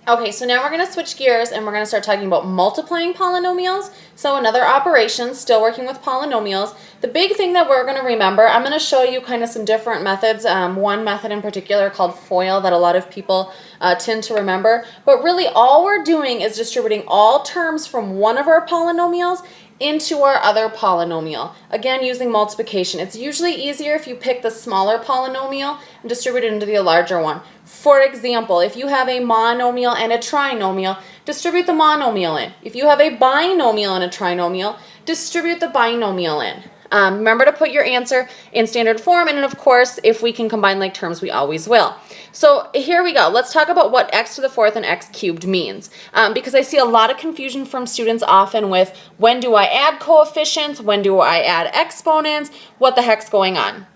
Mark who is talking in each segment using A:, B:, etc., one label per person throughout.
A: Okay, so now we're going to switch gears and we're going to start talking about multiplying polynomials. So another operation, still working with polynomials. The big thing that we're going to remember, I'm going to show you kind of some different methods. One method in particular called FOIL that a lot of people tend to remember. But really all we're doing is distributing all terms from one of our polynomials into our other polynomial. Again, using multiplication. It's usually easier if you pick the smaller polynomial and distribute it into the larger one. For example, if you have a monomial and a trinomial, distribute the monomial in. If you have a binomial and a trinomial, distribute the binomial in. Remember to put your answer in standard form, and then of course, if we can combine like terms, we always will. So here we go. Let's talk about what x to the fourth and x cubed means, because I see a lot of confusion from students often with when do I add coefficients, when do I add exponents, what the heck's going on.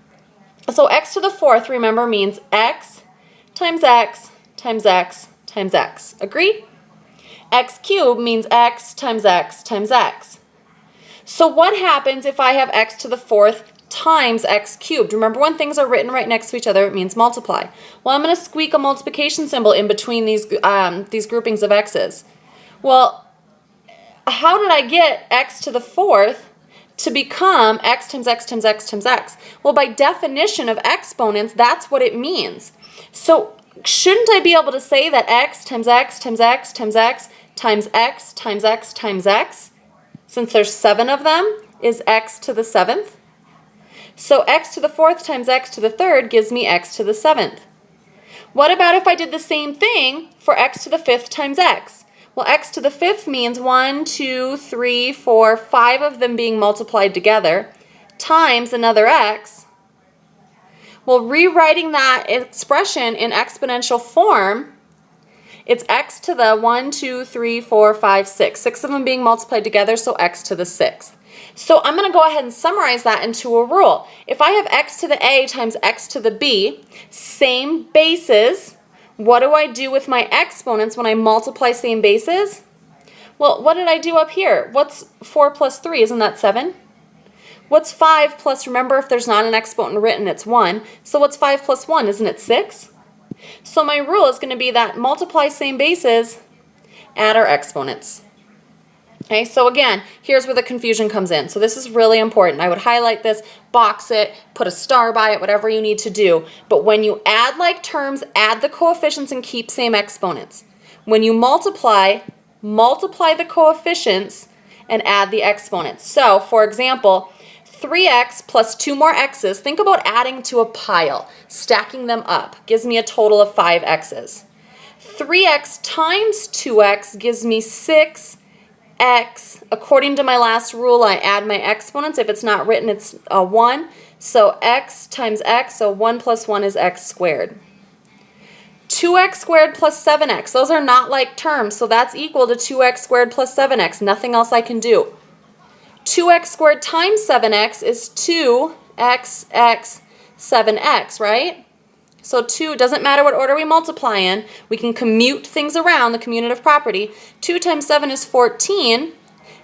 A: So x to the fourth, remember, means x times x times x times x. Agree? X cubed means x times x times x. So what happens if I have x to the fourth times x cubed? Remember, when things are written right next to each other, it means multiply. Well, I'm going to squeak a multiplication symbol in between these groupings of x's. Well, how did I get x to the fourth to become x times x times x times x? Well, by definition of exponents, that's what it means. So shouldn't I be able to say that x times x times x times x times x times x times x, since there's 7 of them, is x to the 7th? So x to the fourth times x to the third gives me x to the 7th. What about if I did the same thing for x to the 5th times x? Well, x to the 5th means 1, 2, 3, 4, 5 of them being multiplied together times another x. Well, rewriting that expression in exponential form, it's x to the 1, 2, 3, 4, 5, 6. 6 of them being multiplied together, so x to the 6th. So I'm going to go ahead and summarize that into a rule. If I have x to the a times x to the b, same bases, what do I do with my exponents when I multiply same bases? Well, what did I do up here? What's 4 plus 3? Isn't that 7? What's 5 plus, remember, if there's not an exponent written, it's 1. So what's 5 plus 1? Isn't it 6? So my rule is going to be that multiply same bases, add our exponents. Okay, so again, here's where the confusion comes in. So this is really important. I would highlight this, box it, put a star by it, whatever you need to do. But when you add like terms, add the coefficients and keep same exponents. When you multiply, multiply the coefficients and add the exponents. So, for example, 3x plus 2 more x's, think about adding to a pile, stacking them up, gives me a total of 5 x's. 3x times 2x gives me 6x. According to my last rule, I add my exponents. If it's not written, it's 1. So x times x, so 1 plus 1 is x squared. 2x squared plus 7x, those are not like terms, so that's equal to 2x squared plus 7x. Nothing else I can do. 2x squared times 7x is 2x 7x, right? So 2, doesn't matter what order we multiply in, we can commute things around, the commutative property. 2 times 7 is 14.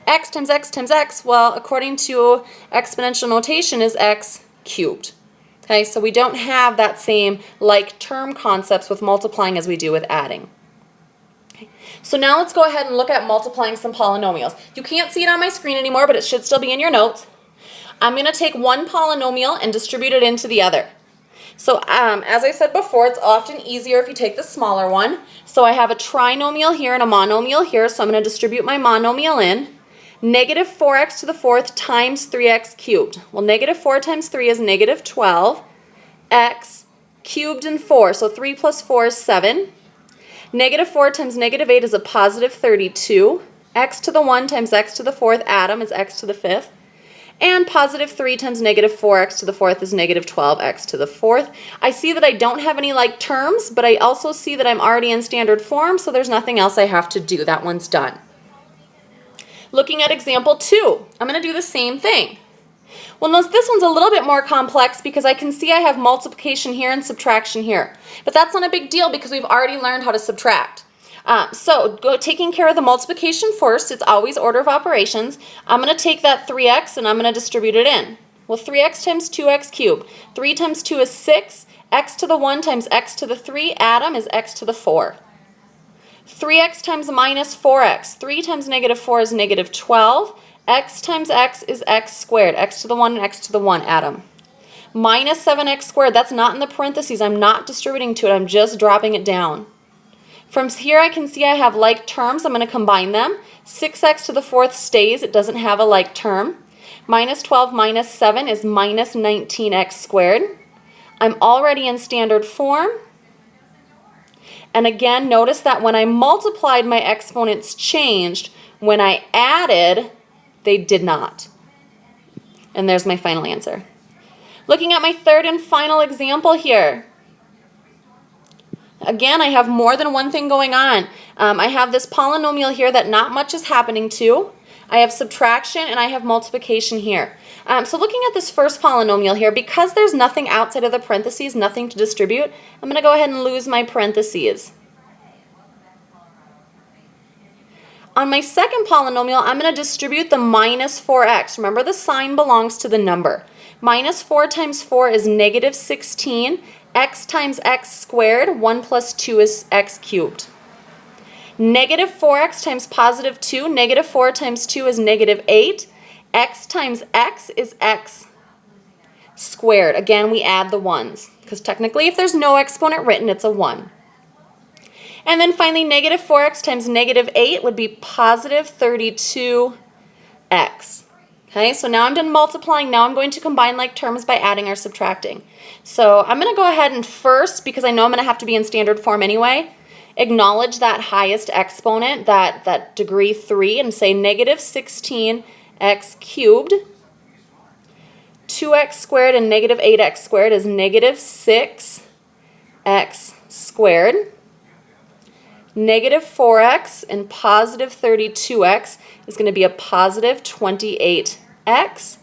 A: X times x times x, well, according to exponential notation, is x cubed. Okay, so we don't have that same like term concepts with multiplying as we do with adding. So now let's go ahead and look at multiplying some polynomials. You can't see it on my screen anymore, but it should still be in your notes. I'm going to take one polynomial and distribute it into the other. So as I said before, it's often easier if you take the smaller one. So I have a trinomial here and a monomial here, so I'm going to distribute my monomial in. Negative 4x to the fourth times 3x cubed. Well, negative 4 times 3 is negative 12. X cubed and 4, so 3 plus 4 is 7. Negative 4 times negative 8 is a positive 32. X to the 1 times x to the fourth, atom, is x to the fifth. And positive 3 times negative 4x to the fourth is negative 12x to the fourth. I see that I don't have any like terms, but I also see that I'm already in standard form, so there's nothing else I have to do. That one's done. Looking at example 2, I'm going to do the same thing. Well, notice this one's a little bit more complex because I can see I have multiplication here and subtraction here. But that's not a big deal because we've already learned how to subtract. Taking care of the multiplication first, it's always order of operations. I'm going to take that 3x and I'm going to distribute it in. Well, 3x times 2x cubed. 3 times 2 is 6. X to the 1 times x to the 3, atom, is x to the 4. 3x times minus 4x. 3 times negative 4 is negative 12. X times x is x squared. X to the 1 and x to the 1, add them. Minus 7x squared, that's not in the parentheses. I'm not distributing to it. I'm just dropping it down. From here I can see I have like terms. I'm going to combine them. 6x to the 4th stays. It doesn't have a like term. Minus 12 minus 7 is minus 19x squared. I'm already in standard form. And again, notice that when I multiplied, my exponents changed. When I added, they did not. And there's my final answer. Looking at my third and final example here. Again, I have more than one thing going on. I have this polynomial here that not much is happening to. I have subtraction and I have multiplication here. So looking at this first polynomial here, because there's nothing outside of the parentheses, nothing to distribute, I'm going to go ahead and lose my parentheses. On my second polynomial, I'm going to distribute the minus 4x. Remember, the sign belongs to the number. Minus 4 times 4 is negative 16. X times x squared, 1 plus 2 is x cubed. Negative 4x times positive 2. Negative 4 times 2 is negative 8. X times x is x squared. Again, we add the ones, because technically if there's no exponent written, it's a 1. And then finally, negative 4x times negative 8 would be positive 32x. Okay, so now I'm done multiplying. Now I'm going to combine like terms by adding or subtracting. So I'm going to go ahead and first, because I know I'm going to have to be in standard form anyway, acknowledge that highest exponent, that degree 3, and say negative 16x cubed. 2x squared and negative 8x squared is negative 6x squared. Negative 4x and positive 32x is going to be a positive 28x.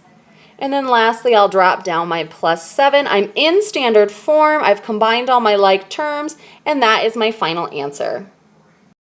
A: And then lastly, I'll drop down my plus 7. I'm in standard form. I've combined all my like terms, and that is my final answer.